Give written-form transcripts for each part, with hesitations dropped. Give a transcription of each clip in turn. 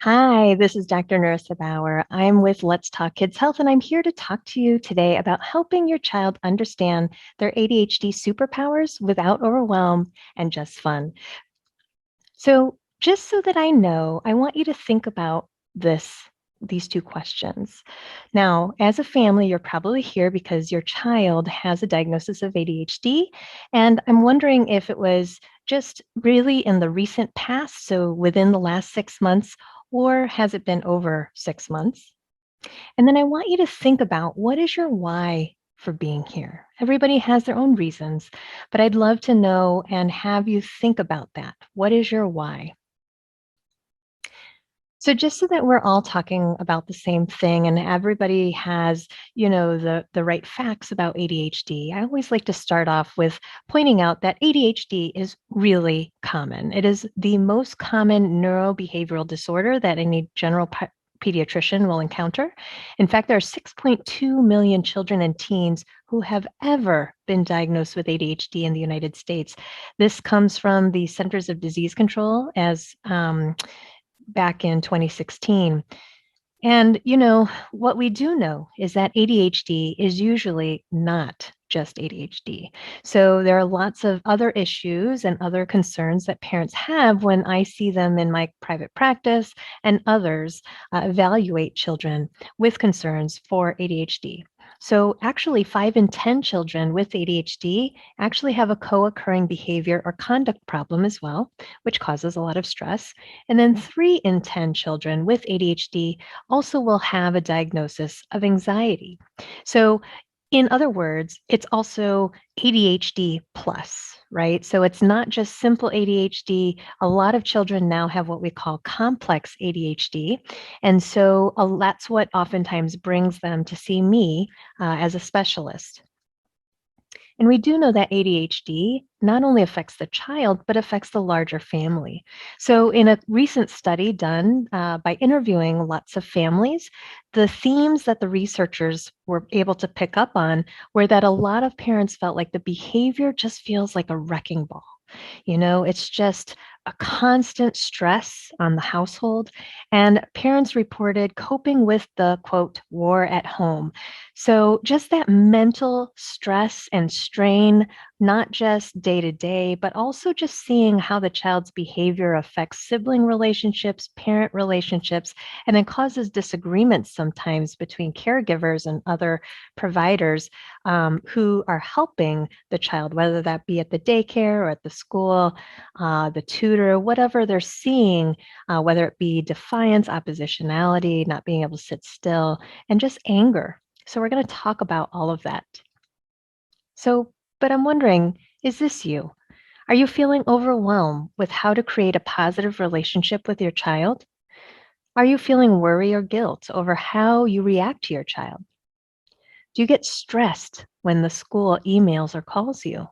Hi, this is Dr. Narissa Bauer. I'm with Let's Talk Kids Health, and I'm here to talk to you today about helping your child understand their ADHD superpowers without overwhelm and just fun. So, just so that I know, I want you to think about these two questions. Now, as a family, you're probably here because your child has a diagnosis of ADHD, and I'm wondering if it was just really in the recent past, so within the last 6 months, or has it been over 6 months? And then I want you to think about what is your why for being here? Everybody has their own reasons, but I'd love to know and have you think about that. What is your why? So just so that we're all talking about the same thing and everybody has, the right facts about ADHD, I always like to start off with pointing out that ADHD is really common. It is the most common neurobehavioral disorder that any general pediatrician will encounter. In fact, there are 6.2 million children and teens who have ever been diagnosed with ADHD in the United States. This comes from the Centers of Disease Control as back in 2016. And, what we do know is that ADHD is usually not just ADHD. So there are lots of other issues and other concerns that parents have when I see them in my private practice and others evaluate children with concerns for ADHD. So actually, 5 in 10 children with ADHD actually have a co-occurring behavior or conduct problem as well, which causes a lot of stress. And then 3 in 10 children with ADHD also will have a diagnosis of anxiety. So, in other words, it's also ADHD plus, right? So it's not just simple ADHD. A lot of children now have what we call complex ADHD. And so that's what oftentimes brings them to see me as a specialist. And we do know that ADHD not only affects the child, but affects the larger family. So, in a recent study done by interviewing lots of families, the themes that the researchers were able to pick up on were that a lot of parents felt like the behavior just feels like a wrecking ball. It's just a constant stress on the household. And parents reported coping with the quote, war at home. So just that mental stress and strain, not just day to day, but also just seeing how the child's behavior affects sibling relationships, parent relationships, and then causes disagreements sometimes between caregivers and other providers who are helping the child, whether that be at the daycare or at the school, the tutor, whatever they're seeing, whether it be defiance, oppositionality, not being able to sit still, and just anger. So we're going to talk about all of that. So, but I'm wondering, is this you? Are you feeling overwhelmed with how to create a positive relationship with your child? Are you feeling worry or guilt over how you react to your child? Do you get stressed when the school emails or calls you?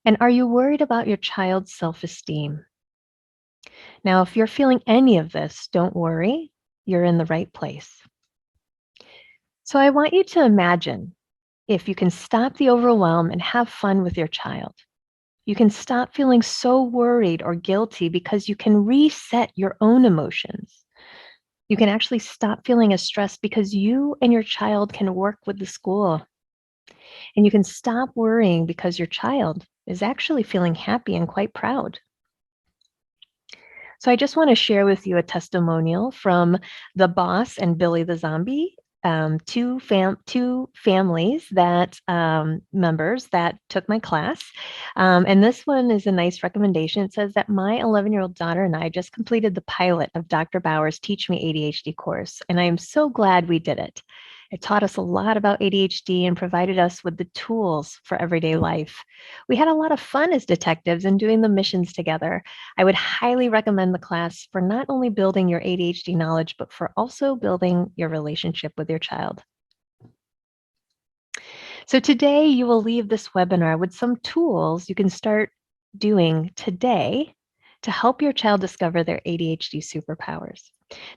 And are you worried about your child's self-esteem? Now, if you're feeling any of this, don't worry, you're in the right place. So I want you to imagine if you can stop the overwhelm and have fun with your child. You can stop feeling so worried or guilty because you can reset your own emotions. You can actually stop feeling as stressed because you and your child can work with the school. And you can stop worrying because your child is actually feeling happy and quite proud. So I just want to share with you a testimonial from the boss and Billy the zombie, two families that members that took my class. And this one is a nice recommendation. It says that my 11-year-old daughter and I just completed the pilot of Dr. Bauer's Teach Me ADHD course, and I am so glad we did it. It taught us a lot about ADHD and provided us with the tools for everyday life. We had a lot of fun as detectives and doing the missions together. I would highly recommend the class for not only building your ADHD knowledge, but for also building your relationship with your child. So today you will leave this webinar with some tools you can start doing today to help your child discover their ADHD superpowers.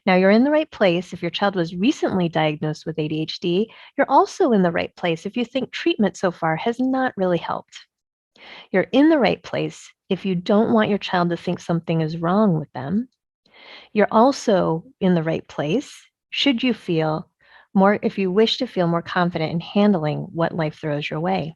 Now, you're in the right place if your child was recently diagnosed with ADHD. You're also in the right place if you think treatment so far has not really helped. You're in the right place if you don't want your child to think something is wrong with them. You're also in the right place should you feel more, if you wish to feel more confident in handling what life throws your way.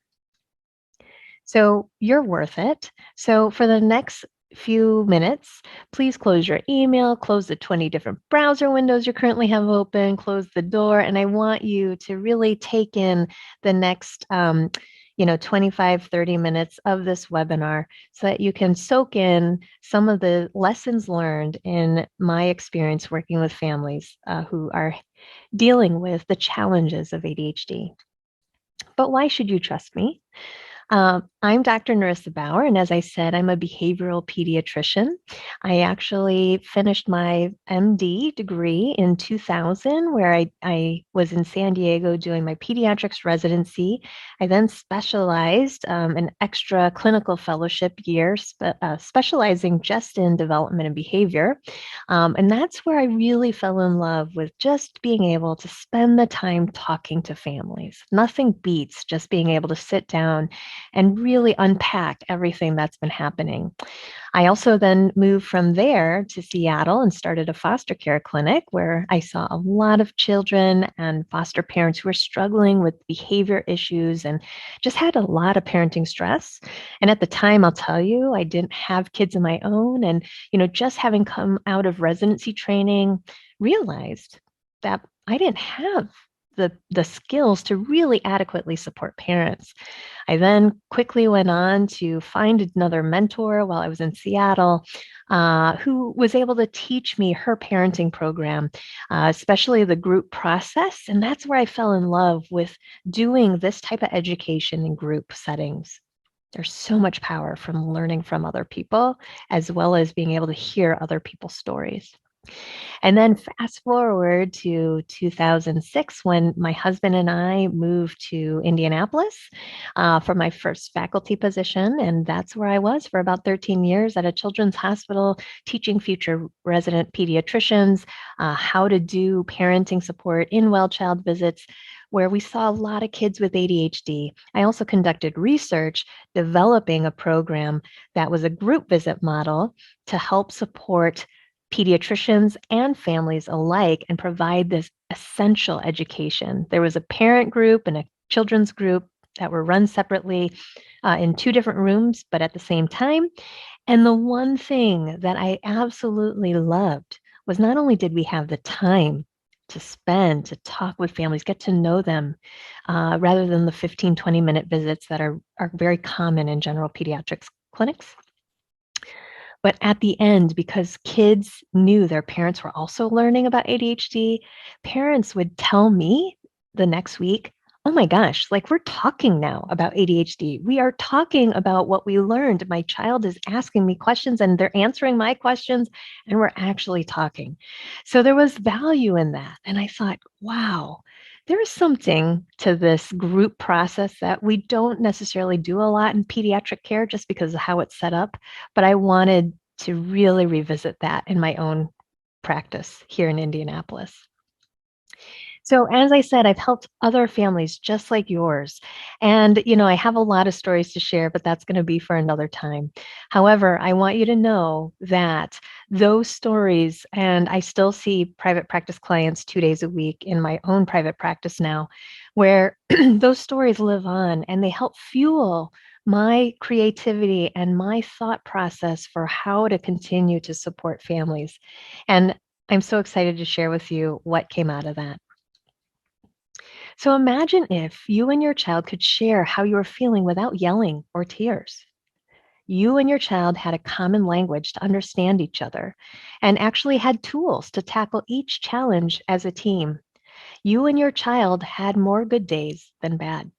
So you're worth it. So for the next few minutes, please close your email, close the 20 different browser windows you currently have open, close the door. And I want you to really take in the next 25, 30 minutes of this webinar so that you can soak in some of the lessons learned in my experience working with families who are dealing with the challenges of ADHD. But why should you trust me? I'm Dr. Narissa Bauer, and as I said, I'm a behavioral pediatrician. I actually finished my MD degree in 2000, where I was in San Diego doing my pediatrics residency. I then specialized an extra clinical fellowship year, specializing just in development and behavior. And that's where I really fell in love with just being able to spend the time talking to families. Nothing beats just being able to sit down and really unpack everything that's been happening. I also then moved from there to Seattle and started a foster care clinic where I saw a lot of children and foster parents who were struggling with behavior issues and just had a lot of parenting stress. And at the time, I'll tell you, I didn't have kids of my own. And, just having come out of residency training, realized that I didn't have the skills to really adequately support parents. I then quickly went on to find another mentor while I was in Seattle, who was able to teach me her parenting program, especially the group process. And that's where I fell in love with doing this type of education in group settings. There's so much power from learning from other people, as well as being able to hear other people's stories. And then fast forward to 2006 when my husband and I moved to Indianapolis for my first faculty position. And that's where I was for about 13 years at a children's hospital, teaching future resident pediatricians how to do parenting support in well child visits, where we saw a lot of kids with ADHD. I also conducted research developing a program that was a group visit model to help support pediatricians and families alike and provide this essential education. There was a parent group and a children's group that were run separately in two different rooms, but at the same time. And the one thing that I absolutely loved was not only did we have the time to spend to talk with families, get to know them, rather than the 15, 20-minute visits that are very common in general pediatrics clinics. But at the end, because kids knew their parents were also learning about ADHD, parents would tell me the next week, oh my gosh, like we're talking now about ADHD. We are talking about what we learned. My child is asking me questions and they're answering my questions, and we're actually talking. So there was value in that. And I thought, wow, there is something to this group process that we don't necessarily do a lot in pediatric care just because of how it's set up. But I wanted to really revisit that in my own practice here in Indianapolis. So, as I said, I've helped other families just like yours. And, I have a lot of stories to share, but that's going to be for another time. However, I want you to know that those stories, and I still see private practice clients 2 days a week in my own private practice now, where those stories live on and they help fuel my creativity and my thought process for how to continue to support families. And I'm so excited to share with you what came out of that. So imagine if you and your child could share how you were feeling without yelling or tears. You and your child had a common language to understand each other and actually had tools to tackle each challenge as a team. You and your child had more good days than bad.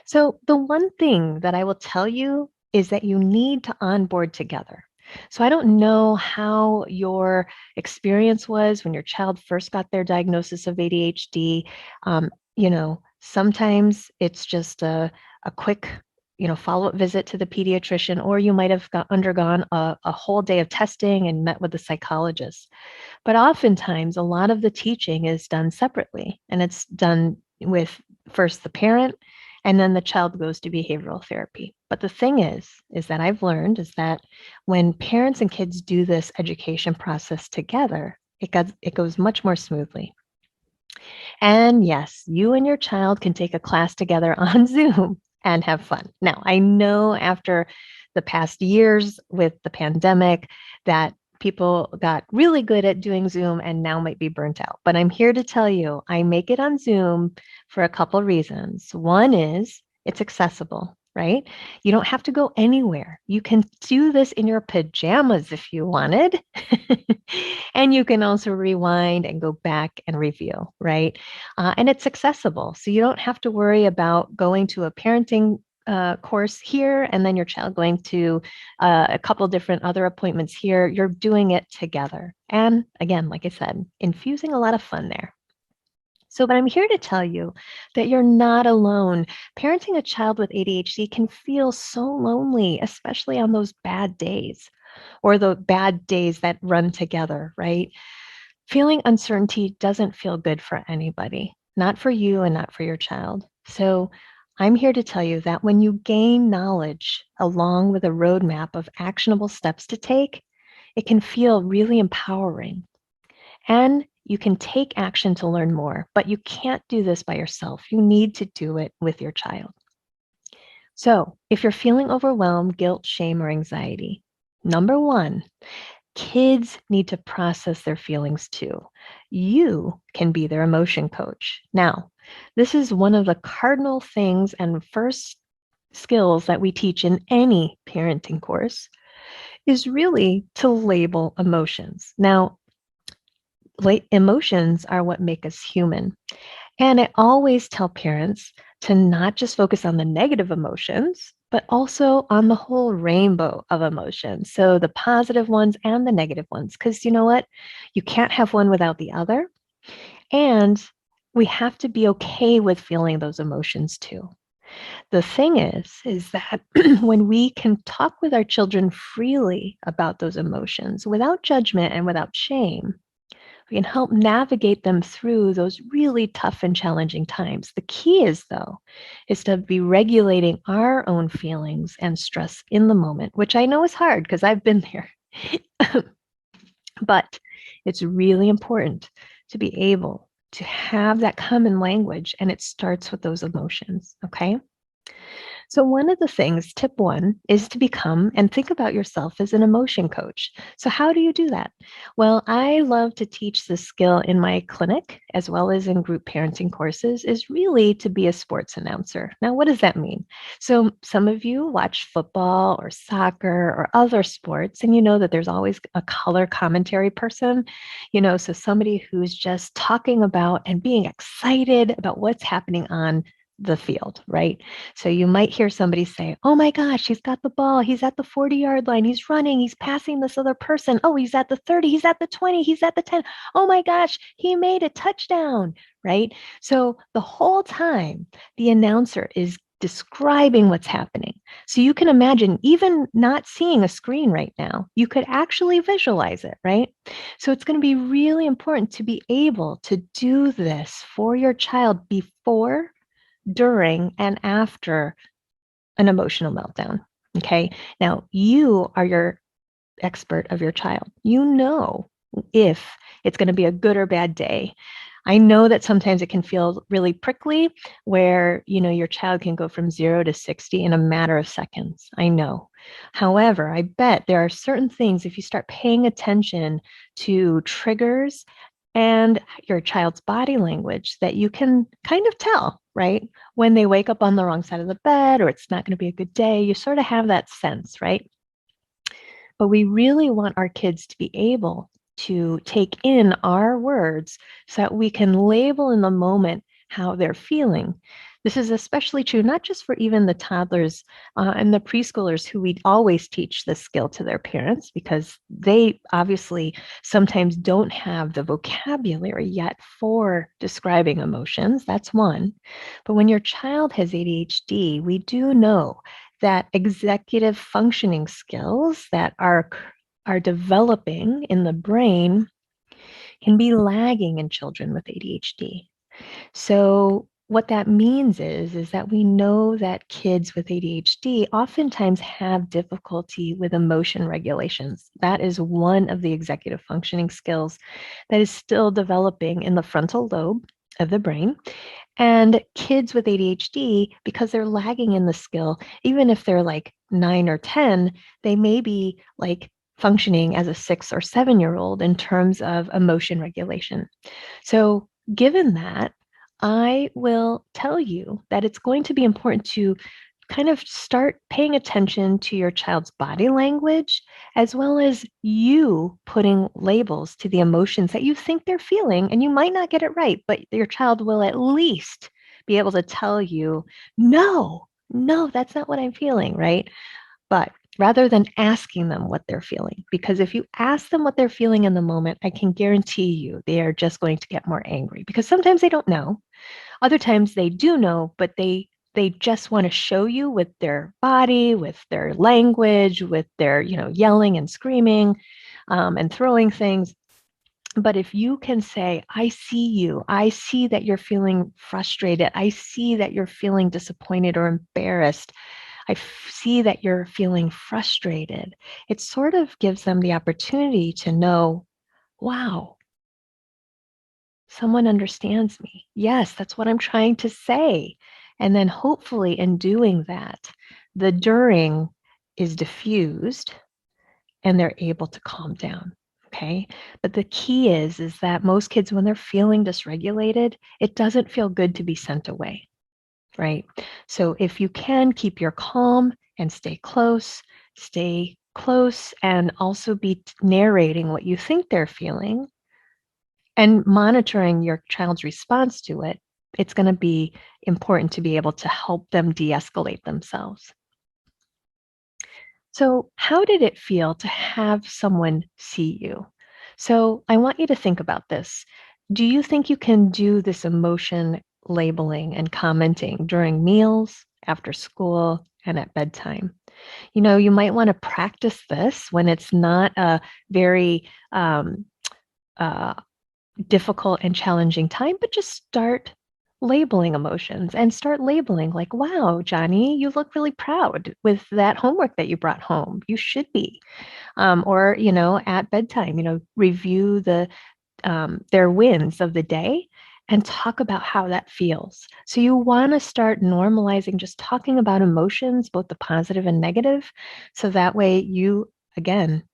So the one thing that I will tell you is that you need to onboard together. So I don't know how your experience was when your child first got their diagnosis of ADHD. Sometimes it's just a quick, follow-up visit to the pediatrician, or you might have undergone a whole day of testing and met with the psychologist. But oftentimes, a lot of the teaching is done separately, and it's done with first the parent and then the child goes to behavioral therapy. But the thing is that I've learned is that when parents and kids do this education process together, it goes much more smoothly. And yes, you and your child can take a class together on Zoom and have fun. Now, I know after the past years with the pandemic that people got really good at doing Zoom and now might be burnt out. But I'm here to tell you, I make it on Zoom for a couple reasons. One is it's accessible, right? You don't have to go anywhere. You can do this in your pajamas if you wanted. And you can also rewind and go back and review, right? And it's accessible. So you don't have to worry about going to a parenting course here and then your child going to a couple different other appointments here. You're doing it together. And again, like I said, infusing a lot of fun there. So, but I'm here to tell you that you're not alone. Parenting a child with ADHD can feel so lonely, especially on those bad days or the bad days that run together, right? Feeling uncertainty doesn't feel good for anybody, not for you and not for your child. So I'm here to tell you that when you gain knowledge along with a roadmap of actionable steps to take, it can feel really empowering. And you can take action to learn more, but you can't do this by yourself. You need to do it with your child. So if you're feeling overwhelmed, guilt, shame, or anxiety, number one, kids need to process their feelings too. You can be their emotion coach. Now, this is one of the cardinal things and first skills that we teach in any parenting course is really to label emotions. Now, emotions are what make us human. And I always tell parents to not just focus on the negative emotions, but also on the whole rainbow of emotions. So the positive ones and the negative ones, because you know what? You can't have one without the other. And we have to be okay with feeling those emotions too. The thing is that when we can talk with our children freely about those emotions without judgment and without shame, we can help navigate them through those really tough and challenging times. The key is, though, is to be regulating our own feelings and stress in the moment, which I know is hard because I've been there. But it's really important to be able to have that common language, and it starts with those emotions, okay? So, one of the things, tip one, is to become and think about yourself as an emotion coach. So, how do you do that? Well, I love to teach this skill in my clinic as well as in group parenting courses, is really to be a sports announcer. Now, what does that mean? So, some of you watch football or soccer or other sports, and you know that there's always a color commentary person, so somebody who's just talking about and being excited about what's happening on the field, right? So you might hear somebody say, oh my gosh, he's got the ball. He's at the 40-yard line. He's running. He's passing this other person. Oh, he's at the 30. He's at the 20. He's at the 10. Oh my gosh, he made a touchdown, right? So the whole time, the announcer is describing what's happening. So you can imagine, even not seeing a screen right now, you could actually visualize it, right? So it's going to be really important to be able to do this for your child before, during, and after an emotional meltdown. Okay. Now, you are your expert of your child. You know if it's going to be a good or bad day. I know that sometimes it can feel really prickly where, your child can go from 0 to 60 in a matter of seconds. I know. However, I bet there are certain things, if you start paying attention to triggers and your child's body language, that you can kind of tell, right? When they wake up on the wrong side of the bed or it's not going to be a good day, you sort of have that sense, right? But we really want our kids to be able to take in our words so that we can label in the moment how they're feeling. This is especially true, not just for even the toddlers and the preschoolers who we always teach this skill to their parents, because they obviously sometimes don't have the vocabulary yet for describing emotions. That's one. But when your child has ADHD, we do know that executive functioning skills that are developing in the brain can be lagging in children with ADHD. So what that means is that we know that kids with ADHD oftentimes have difficulty with emotion regulations. That is one of the executive functioning skills that is still developing in the frontal lobe of the brain. And kids with ADHD, because they're lagging in the skill, even if they're like 9 or 10, they may be like functioning as a 6 or 7-year-old in terms of emotion regulation. So, given that, I will tell you that it's going to be important to kind of start paying attention to your child's body language, as well as you putting labels to the emotions that you think they're feeling. And you might not get it right, but your child will at least be able to tell you, no, that's not what I'm feeling, right? But rather than asking them what they're feeling, because if you ask them what they're feeling in the moment, I can guarantee you they are just going to get more angry because sometimes they don't know. Other times they do know, but they just want to show you with their body, with their language, with their, yelling and screaming, and throwing things. But if you can say, I see you, I see that you're feeling frustrated, I see that you're feeling disappointed or embarrassed, see that you're feeling frustrated, it sort of gives them the opportunity to know, wow, someone understands me. Yes, that's what I'm trying to say. And then hopefully in doing that, the during is diffused and they're able to calm down. Okay. But the key is that most kids, when they're feeling dysregulated, it doesn't feel good to be sent away. Right. So if you can keep your calm and stay close and also be narrating what you think they're feeling and monitoring your child's response to it, it's going to be important to be able to help them de-escalate themselves. So, how did it feel to have someone see you? So, I want you to think about this. Do you think you can do this emotion labeling and commenting during meals, after school, and at bedtime? You might want to practice this when it's not a very uh, difficult and challenging time, but just start labeling emotions and start labeling like, wow, Johnny, you look really proud with that homework that you brought home. You should be. Or, at bedtime, review their wins of the day and talk about how that feels. So you want to start normalizing just talking about emotions, both the positive and negative, so that way you, again,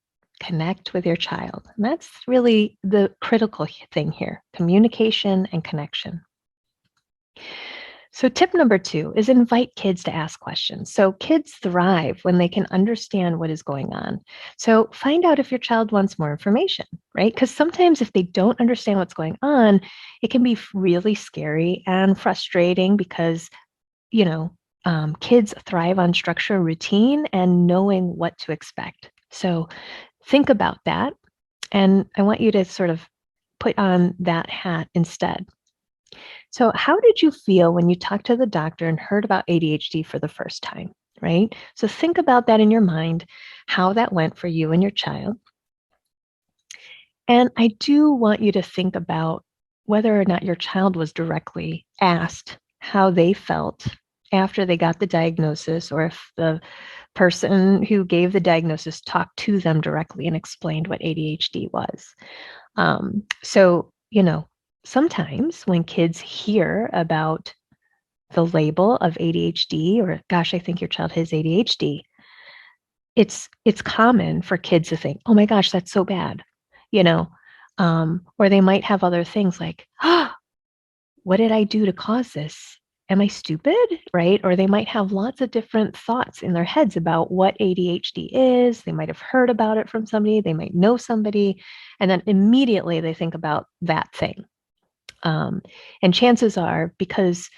connect with your child. And that's really the critical thing here, communication and connection. So, tip number 2 is invite kids to ask questions. So, kids thrive when they can understand what is going on. So, find out if your child wants more information, right? Because sometimes if they don't understand what's going on, it can be really scary and frustrating because, kids thrive on structure, routine, and knowing what to expect. So, think about that. And I want you to sort of put on that hat instead. So, how did you feel when you talked to the doctor and heard about ADHD for the first time? Right? So, think about that in your mind, how that went for you and your child. And I do want you to think about whether or not your child was directly asked how they felt after they got the diagnosis, or if the person who gave the diagnosis talked to them directly and explained what ADHD was. So, sometimes when kids hear about the label of ADHD, or gosh, I think your child has ADHD, it's common for kids to think, oh my gosh, that's so bad, you know, or they might have other things like, what did I do to cause this? Am I stupid? Right? Or they might have lots of different thoughts in their heads about what ADHD is. They might have heard about it from somebody, they might know somebody, and then immediately they think about that thing. And chances are, because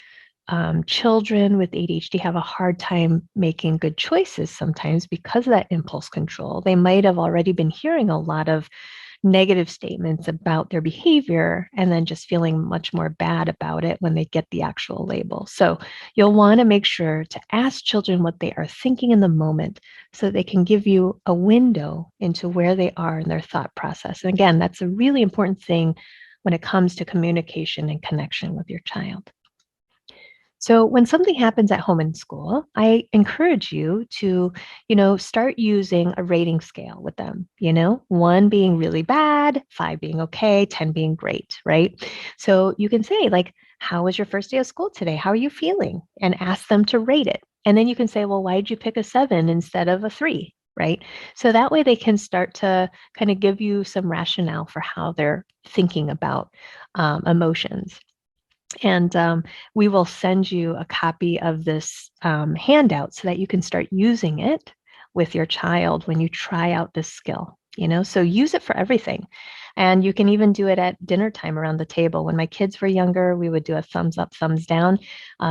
children with ADHD have a hard time making good choices sometimes because of that impulse control, they might have already been hearing a lot of negative statements about their behavior and then just feeling much more bad about it when they get the actual label. So you'll want to make sure to ask children what they are thinking in the moment so they can give you a window into where they are in their thought process. And again, that's a really important thing when it comes to communication and connection with your child. So when something happens at home in school, I encourage you to, start using a rating scale with them, 1 being really bad, 5 being okay, 10 being great, right? So you can say like, how was your first day of school today? How are you feeling? And ask them to rate it. And then you can say, well, why did you pick a 7 instead of a 3? Right. So that way they can start to kind of give you some rationale for how they're thinking about emotions. And we will send you a copy of this handout so that you can start using it with your child when you try out this skill. So use it for everything. And you can even do it at dinner time around the table. When my kids were younger, we would do a thumbs up, thumbs down,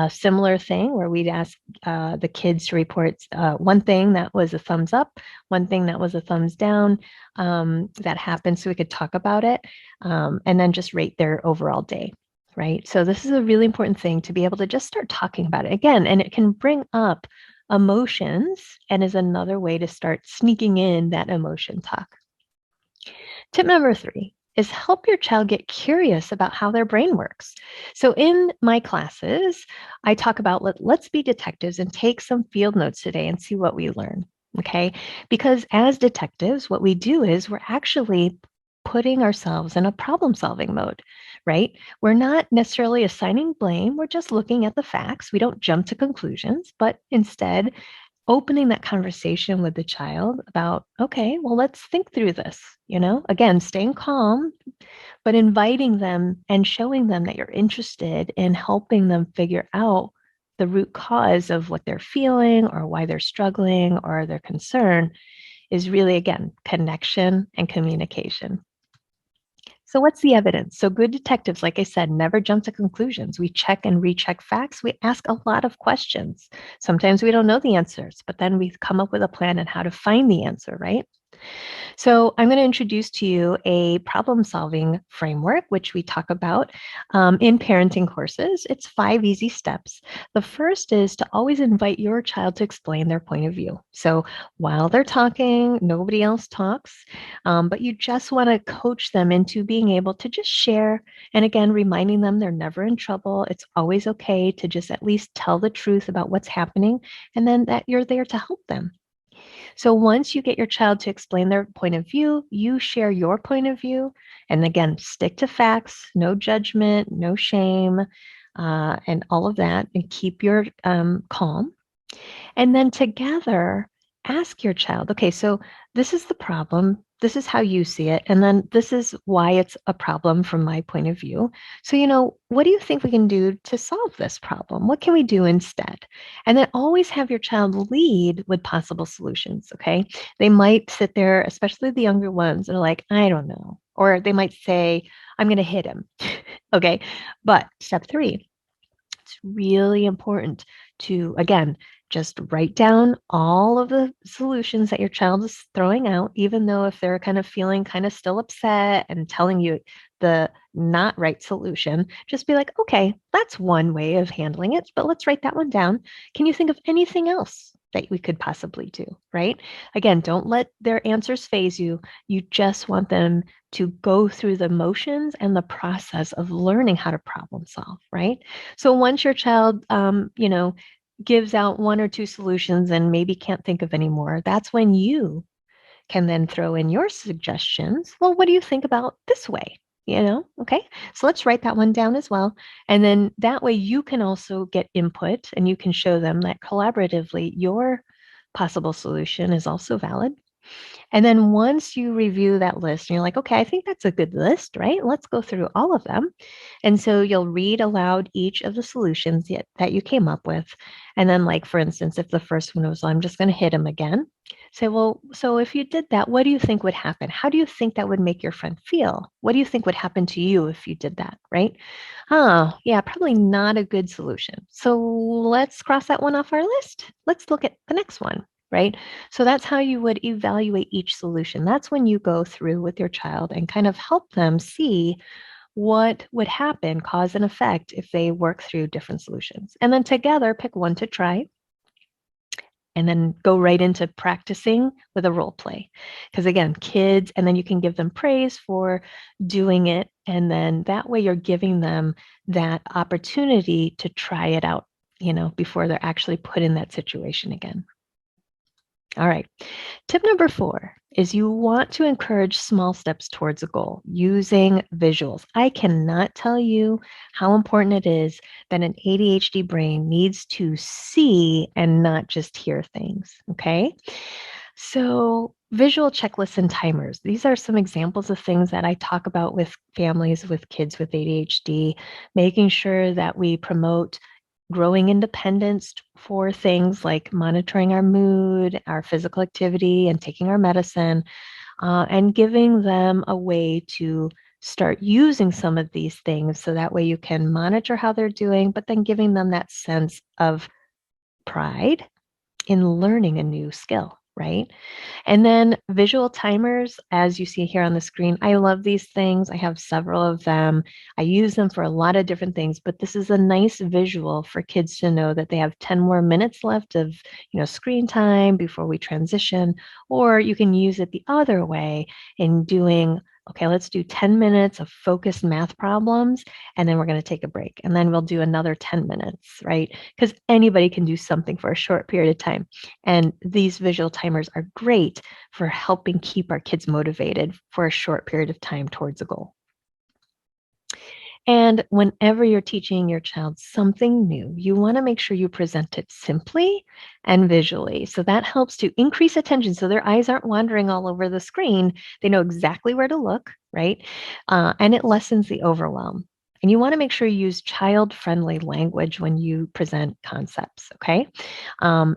similar thing where we'd ask the kids to report one thing that was a thumbs up, one thing that was a thumbs down that happened so we could talk about it, and then just rate their overall day. Right. So this is a really important thing to be able to just start talking about it again, and it can bring up emotions and is another way to start sneaking in that emotion talk. Tip number 3 is help your child get curious about how their brain works. So in my classes, I talk about let's be detectives and take some field notes today and see what we learn. Okay. Because as detectives, what we do is we're actually putting ourselves in a problem solving mode, right? We're not necessarily assigning blame. We're just looking at the facts. We don't jump to conclusions, but instead opening that conversation with the child about, okay, well, let's think through this, again, staying calm, but inviting them and showing them that you're interested in helping them figure out the root cause of what they're feeling or why they're struggling or their concern is really, again, connection and communication. So, what's the evidence? So, good detectives, like I said, never jump to conclusions. We check and recheck facts. We ask a lot of questions. Sometimes we don't know the answers, but then we come up with a plan on how to find the answer, right? So, I'm going to introduce to you a problem solving framework, which we talk about in parenting courses. It's 5 easy steps. The first is to always invite your child to explain their point of view. So, while they're talking, nobody else talks, but you just want to coach them into being able to just share. And again, reminding them they're never in trouble. It's always okay to just at least tell the truth about what's happening, and then that you're there to help them. So once you get your child to explain their point of view, you share your point of view. And again, stick to facts, no judgment, no shame, and all of that, and keep your calm. And then together, ask your child, okay, so this is the problem. This is how you see it. And then this is why it's a problem from my point of view. So, what do you think we can do to solve this problem? What can we do instead? And then always have your child lead with possible solutions. Okay. They might sit there, especially the younger ones, and are like, I don't know. Or they might say, I'm going to hit him. Okay. But step 3, it's really important to, again, just write down all of the solutions that your child is throwing out, even though if they're kind of feeling kind of still upset and telling you the not right solution, just be like, okay, that's one way of handling it, but let's write that one down. Can you think of anything else that we could possibly do, right? Again, don't let their answers phase you. You just want them to go through the motions and the process of learning how to problem solve, right? So once your child, gives out 1 or 2 solutions and maybe can't think of any more, that's when you can then throw in your suggestions. Well, what do you think about this way? Okay. So let's write that one down as well. And then that way you can also get input and you can show them that collaboratively your possible solution is also valid. And then once you review that list and you're like, okay, I think that's a good list, right? Let's go through all of them. And so you'll read aloud each of the solutions that you came up with. And then, like, for instance, if the first one was, I'm just going to hit him again, say, well, so if you did that, what do you think would happen? How do you think that would make your friend feel? What do you think would happen to you if you did that, right? Oh, yeah, probably not a good solution. So let's cross that one off our list. Let's look at the next one, right? So that's how you would evaluate each solution. That's when you go through with your child and kind of help them see what would happen, cause and effect, if they work through different solutions. And then together, pick one to try and then go right into practicing with a role play. Because again, kids, and then you can give them praise for doing it. And then that way you're giving them that opportunity to try it out before they're actually put in that situation again. All right. Tip number 4 is you want to encourage small steps towards a goal using visuals. I cannot tell you how important it is that an ADHD brain needs to see and not just hear things. Okay. So, visual checklists and timers. These are some examples of things that I talk about with families with kids with ADHD, making sure that we promote growing independence for things like monitoring our mood, our physical activity, and taking our medicine, and giving them a way to start using some of these things so that way you can monitor how they're doing, but then giving them that sense of pride in learning a new skill, right? And then visual timers, as you see here on the screen, I love these things. I have several of them. I use them for a lot of different things, but this is a nice visual for kids to know that they have 10 more minutes left of, screen time before we transition, or you can use it the other way in doing, okay, let's do 10 minutes of focused math problems, and then we're going to take a break. And then we'll do another 10 minutes, right? Because anybody can do something for a short period of time. And these visual timers are great for helping keep our kids motivated for a short period of time towards a goal. And whenever you're teaching your child something new, you want to make sure you present it simply and visually. So that helps to increase attention so their eyes aren't wandering all over the screen. They know exactly where to look, right? And it lessens the overwhelm. And you want to make sure you use child-friendly language when you present concepts, okay?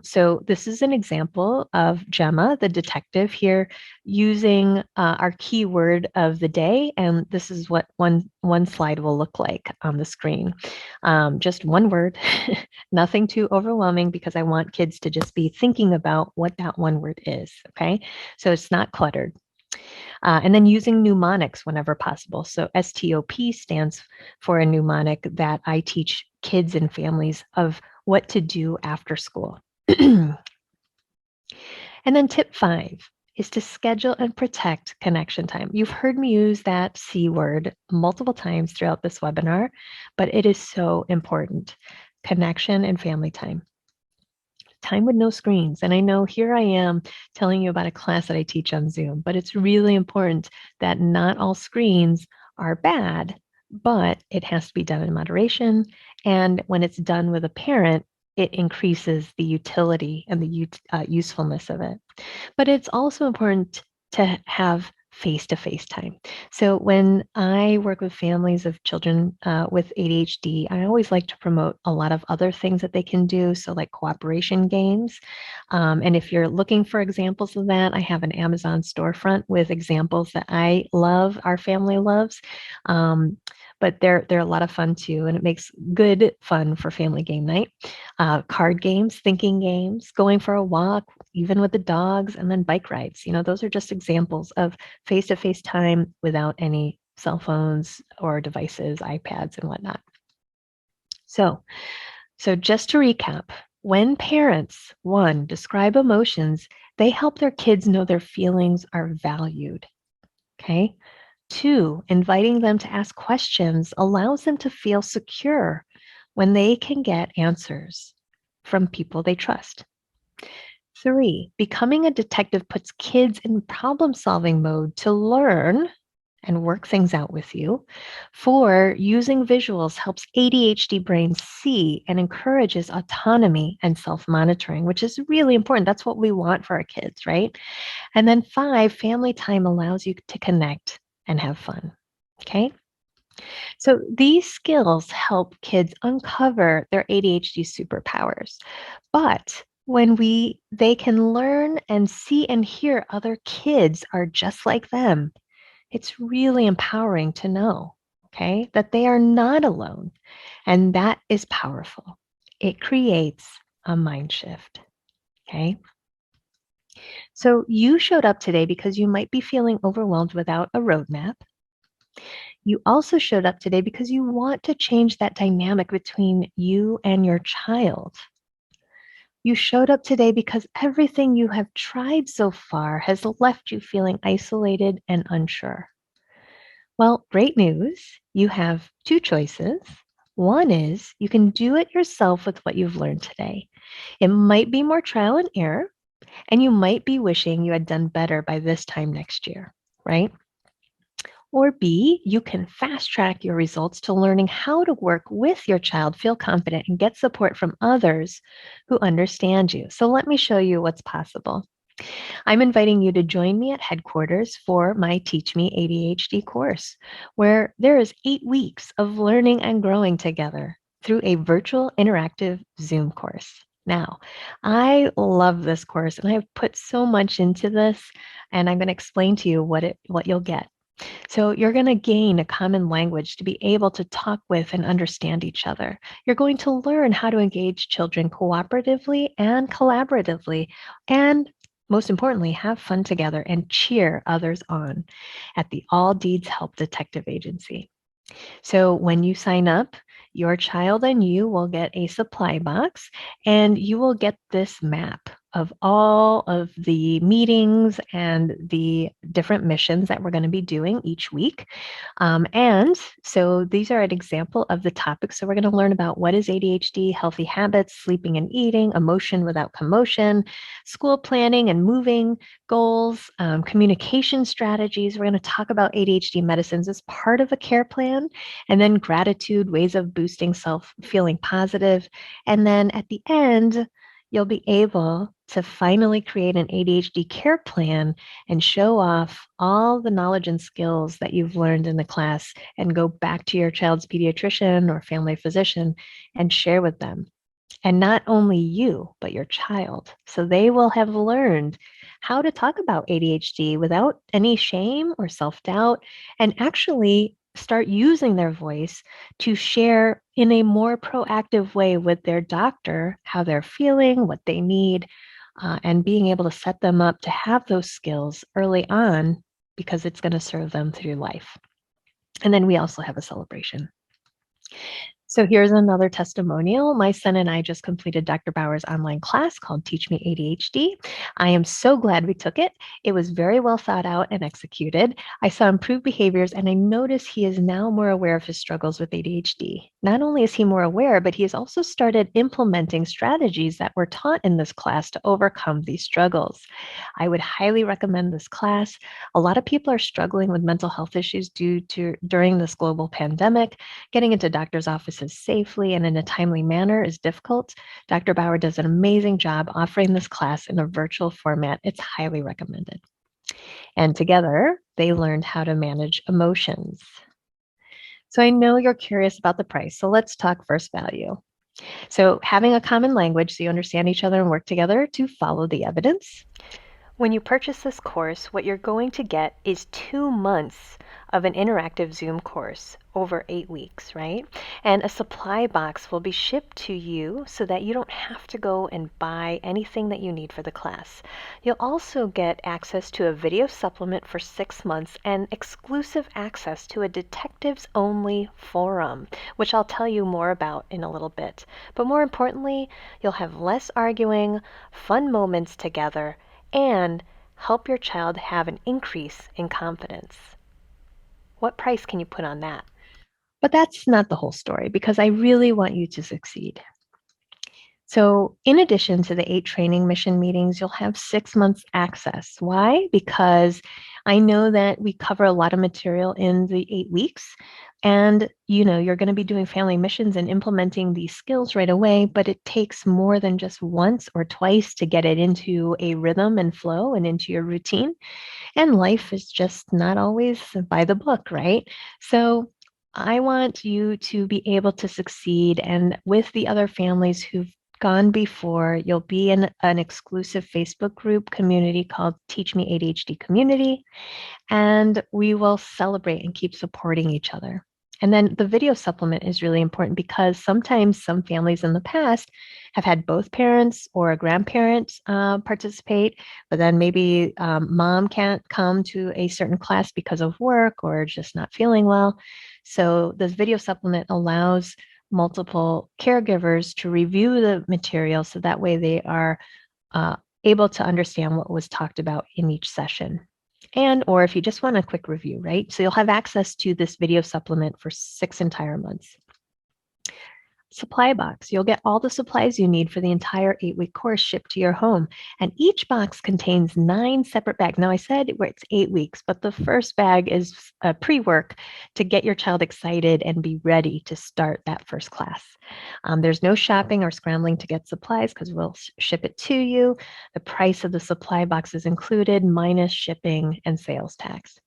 So this is an example of Gemma, the detective here, using our keyword of the day, and this is what one slide will look like on the screen. Just one word, nothing too overwhelming because I want kids to just be thinking about what that one word is, okay? So it's not cluttered. And then using mnemonics whenever possible. So STOP stands for a mnemonic that I teach kids and families of what to do after school. And then tip 5 is to schedule and protect connection time. You've heard me use that C word multiple times throughout this webinar, but it is so important. Connection and family time. Time with no screens. And I know here I am telling you about a class that I teach on Zoom, but it's really important that not all screens are bad, but it has to be done in moderation. And when it's done with a parent, it increases the utility and the usefulness of it. But it's also important to have face-to-face time. So when I work with families of children with ADHD, I always like to promote a lot of other things that they can do. So like cooperation games. And if you're looking for examples of that, I have an Amazon storefront with examples that I love, our family loves. But they're a lot of fun too, and it makes good fun for family game night. Card games, thinking games, going for a walk, even with the dogs, and then bike rides. Those are just examples of face-to-face time without any cell phones or devices, iPads, and whatnot. So just to recap, when parents, 1, describe emotions, they help their kids know their feelings are valued. Okay. 2, inviting them to ask questions allows them to feel secure when they can get answers from people they trust. 3, becoming a detective puts kids in problem-solving mode to learn and work things out with you. 4, using visuals helps ADHD brains see and encourages autonomy and self-monitoring, which is really important. That's what we want for our kids, right? And then 5, family time allows you to connect and have fun. Okay. So these skills help kids uncover their ADHD superpowers. But when they can learn and see and hear other kids are just like them, it's really empowering to know, okay, that they are not alone. And that is powerful. It creates a mind shift. Okay. So you showed up today because you might be feeling overwhelmed without a roadmap. You also showed up today because you want to change that dynamic between you and your child. You showed up today because everything you have tried so far has left you feeling isolated and unsure. Well, great news. You have 2 choices. One is you can do it yourself with what you've learned today. It might be more trial and error, and you might be wishing you had done better by this time next year, right? Or B, you can fast track your results to learning how to work with your child, feel confident, and get support from others who understand you. So let me show you what's possible. I'm inviting you to join me at headquarters for my Teach Me ADHD course, where there is 8 weeks of learning and growing together through a virtual interactive Zoom course. Now, I love this course and I've put so much into this, and I'm going to explain to you what you'll get. So you're going to gain a common language to be able to talk with and understand each other. You're going to learn how to engage children cooperatively and collaboratively, and most importantly, have fun together and cheer others on at the All Deeds Help Detective Agency. So when you sign up, your child and you will get a supply box, and you will get this map of all of the meetings and the different missions that we're going to be doing each week. And so these are an example of the topics. So we're going to learn about what is ADHD, healthy habits, sleeping and eating, emotion without commotion, school planning and moving, goals, communication strategies. We're going to talk about ADHD medicines as part of a care plan, and then gratitude, ways of boosting self, feeling positive. And then at the end, you'll be able to finally create an ADHD care plan and show off all the knowledge and skills that you've learned in the class and go back to your child's pediatrician or family physician and share with them. And not only you, but your child. So they will have learned how to talk about ADHD without any shame or self doubt, and actually start using their voice to share in a more proactive way with their doctor how they're feeling, what they need, and being able to set them up to have those skills early on because it's going to serve them through life. And then we also have a celebration. So here's another testimonial. My son and I just completed Dr. Bauer's online class called Teach Me ADHD. I am so glad we took it. It was very well thought out and executed. I saw improved behaviors, and I notice he is now more aware of his struggles with ADHD. Not only is he more aware, but he has also started implementing strategies that were taught in this class to overcome these struggles. I would highly recommend this class. A lot of people are struggling with mental health issues during this global pandemic. Getting into doctor's offices safely and in a timely manner is difficult. Dr. Bauer does an amazing job offering this class in a virtual format. It's highly recommended. And together, they learned how to manage emotions. So I know you're curious about the price. So let's talk first value. So having a common language so you understand each other and work together to follow the evidence. When you purchase this course, what you're going to get is 2 months of an interactive Zoom course over 8 weeks, right? And a supply box will be shipped to you so that you don't have to go and buy anything that you need for the class. You'll also get access to a video supplement for 6 months and exclusive access to a detectives only forum, which I'll tell you more about in a little bit. But more importantly, you'll have less arguing, fun moments together, and help your child have an increase in confidence. What price can you put on that? But that's not the whole story, because I really want you to succeed. So in addition to the 8 training mission meetings, you'll have 6 months access. Why? Because I know that we cover a lot of material in the 8 weeks, and you're going to be doing family missions and implementing these skills right away, but it takes more than just once or twice to get it into a rhythm and flow and into your routine. And life is just not always by the book, right? So I want you to be able to succeed. And with the other families who've gone before, you'll be in an exclusive Facebook group community called Teach Me ADHD Community, and we will celebrate and keep supporting each other. And then the video supplement is really important because sometimes some families in the past have had both parents or a grandparent participate, but then maybe mom can't come to a certain class because of work or just not feeling well. So this video supplement allows multiple caregivers to review the material so that way they are able to understand what was talked about in each session. And, or if you just want a quick review, right? So you'll have access to this video supplement for 6 entire months. Supply box. You'll get all the supplies you need for the entire 8-week course shipped to your home. And each box contains 9 separate bags. Now, I said it's 8 weeks, but the first bag is pre-work to get your child excited and be ready to start that first class. There's no shopping or scrambling to get supplies because we'll ship it to you. The price of the supply box is included, minus shipping and sales tax.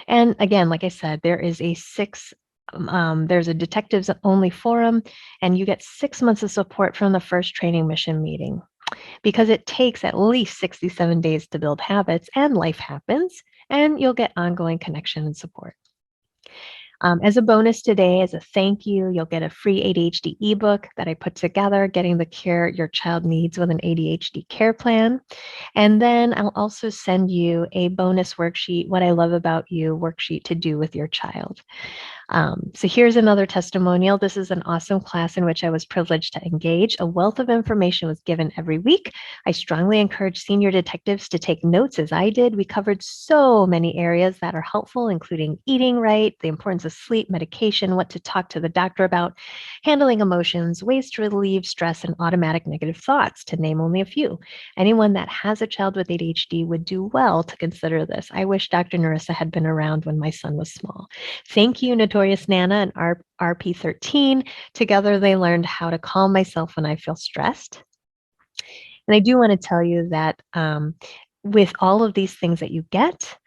And again, like I said, there's a detectives only forum, and you get 6 months of support from the first training mission meeting. Because it takes at least 67 days to build habits, and life happens, and you'll get ongoing connection and support. As a bonus today, as a thank you, you'll get a free ADHD ebook that I put together, Getting the Care Your Child Needs with an ADHD Care Plan. And then I'll also send you a bonus worksheet, What I Love About You worksheet to do with your child. So here's another testimonial. This is an awesome class in which I was privileged to engage. A wealth of information was given every week. I strongly encourage senior detectives to take notes as I did. We covered so many areas that are helpful, including eating right, the importance of sleep, medication, what to talk to the doctor about, handling emotions, ways to relieve stress, and automatic negative thoughts, to name only a few. Anyone that has a child with ADHD would do well to consider this. I wish Dr. Narissa had been around when my son was small. Thank you, Notorious Nana and RP13. Together, they learned how to calm myself when I feel stressed. And I do want to tell you that with all of these things that you get,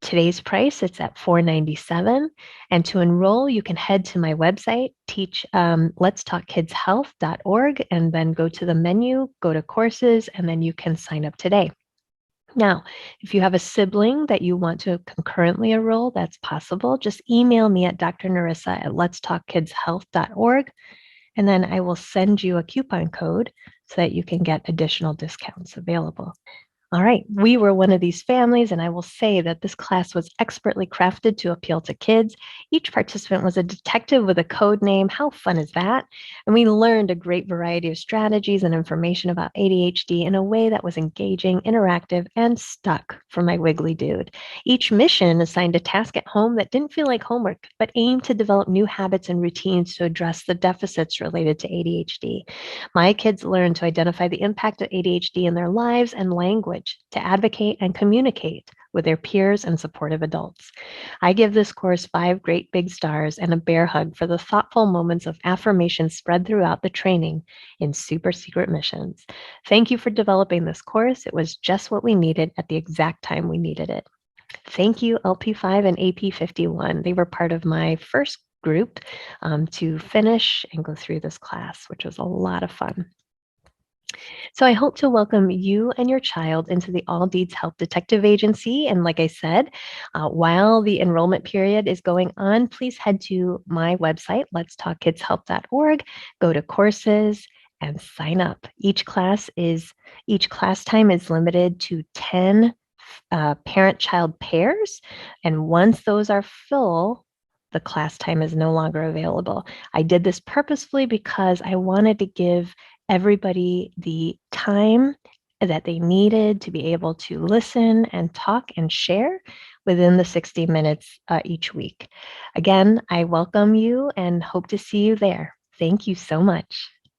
today's price, it's at $497. And to enroll, you can head to my website, letstalkkidshealth.org, and then go to the menu, go to courses, and then you can sign up today. Now, if you have a sibling that you want to concurrently enroll, that's possible. Just email me at drnarissa@letstalkkidshealth.org, and then I will send you a coupon code so that you can get additional discounts available. All right, we were one of these families, and I will say that this class was expertly crafted to appeal to kids. Each participant was a detective with a code name. How fun is that? And we learned a great variety of strategies and information about ADHD in a way that was engaging, interactive, and stuck for my wiggly dude. Each mission assigned a task at home that didn't feel like homework, but aimed to develop new habits and routines to address the deficits related to ADHD. My kids learned to identify the impact of ADHD in their lives and language, to advocate and communicate with their peers and supportive adults. I give this course 5 great big stars and a bear hug for the thoughtful moments of affirmation spread throughout the training in super secret missions. Thank you for developing this course. It was just what we needed at the exact time we needed it. Thank you, LP5 and AP51. They were part of my first group to finish and go through this class, which was a lot of fun. So I hope to welcome you and your child into the All Deeds Health Detective Agency. And like I said, while the enrollment period is going on, please head to my website, letstalkkidshealth.org, go to courses, and sign up. Each class time is limited to 10 parent-child pairs. And once those are full, the class time is no longer available. I did this purposefully because I wanted to give everybody the time that they needed to be able to listen and talk and share within the 60 minutes each week. Again, I welcome you and hope to see you there. Thank you so much.